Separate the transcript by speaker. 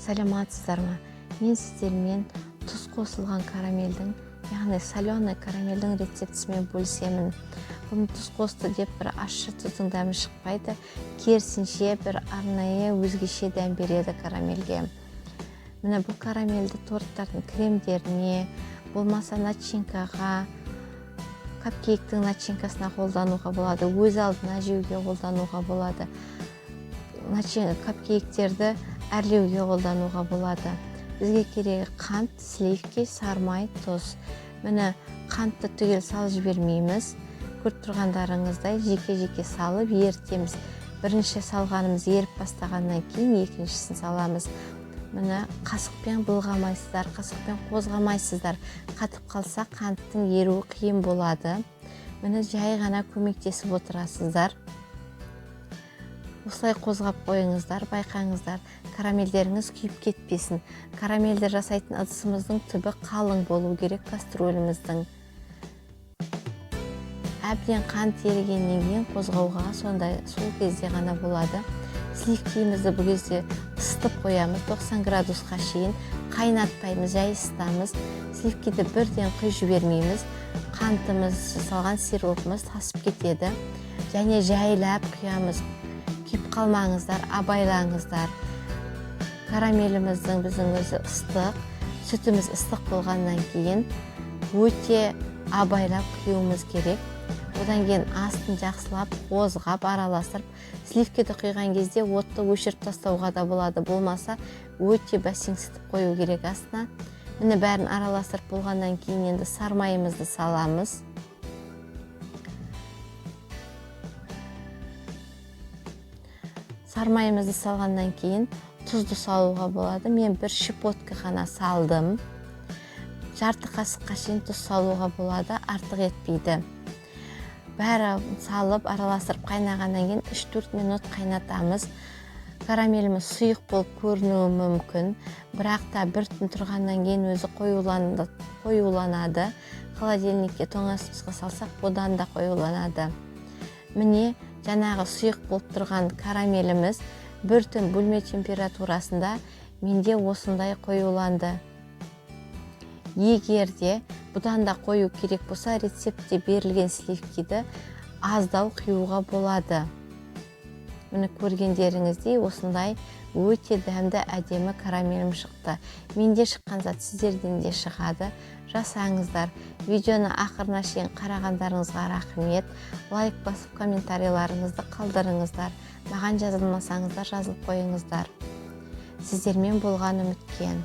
Speaker 1: Саламатсыздар ма? Мен сіздермен тұз қосылған карамельдің, яғни соленый карамельдің рецептісімен бөлісемін. Бұны тұз қосты деп бір ащы тұздың дәмі шықпайды, керісінше бір арнайы өзгеше дәм береді карамельге. Міне бұл карамельді торттардың кремдеріне, болмаса начинкаға, капкейктің начинкасына қолдануға болады, өз алдына жеуге қолдануға болады. Капкейктерді әрлеуге қолдануға болады. Бізге керегі қант, сливки, сармай, тұз. Міне қантты түгел салып жібермейміз. Көріп тұрғандарыңыздай жеке-жеке салып ерітеміз. Бірінші салғанымыз еріп бастағаннан кейін екіншісін саламыз. Міне қасықпен былғамайсыздар, қасықпен қозғамайсыздар. Қатып қалса қанттың еруі қиын болады. Міне жай ғана көмектесіп отырасыздар. Осылай қозғап қойыңыздар, байқаңыздар, карамельдеріңіз күйіп кетпесін. Карамельді жасайтын ыдысымыздың түбі қалың болу керек, кастрөліміздің. Әбден қант ерігеннен кейін қозғауға сол кезде ғана болады. Сливкимізді бұл кезде ысытып қоямыз, 90 градусқа шейін қайнатпаймыз, жай ысытамыз. Сливкиді бірден құйып жібермейміз. Қантымыз, салған сиропымыз тасып кетеді. Және жайлап құямыз. Күйіп қалмаңыздар, абайлаңыздар. Карамеліміздің біздің өзі ыстық, сүтіміз ыстық болғаннан кейін өте абайлап құюымыз керек. Одан кейін астын жақсылап, қозғап, араластырып, сливкиді құйған кезде отты өшіріп тастауға да болады. Болмаса өте бәсеңсітіп қою керек астына. Міне бәрін араластырып болғаннан кейін енді сармайымызды саламыз. Сармайымызды салғаннан кейін тұзды салуға болады. Мен бір щепотка ғана салдым. Жарты қасыққа шейін тұз салуға болады, артық етпейді. Бәрі салып, араластырып қайнағаннан кейін 3-4 минут қайнатамыз. Карамеліміз сұйық болып көрінуі мүмкін, бірақ та бір түн тұрғаннан кейін өзі қоюланады. Холодильникке тоңазытқышқа салсақ, одан да қоюланады. Міне жаңағы сұйық болып тұрған карамеліміз бір түн бөлме температурасында менде осындай қоюланды. Егерде бұдан да қою керек болса, рецептте берілген сливкиді аздау құюға болады. Міне көргендеріңіздей осындай өте дәмді әдемі карамелім шықты. Менде шыққан зат сіздерден де шығады. Жасаңыздар. Видеоны ақырына шейін қарағандарыңызға рахмет. Лайк басып комментарийларыңызды қалдырыңыздар. Маған жазылмасаңыздар жазылып қойыңыздар. Сіздермен болған үміткен.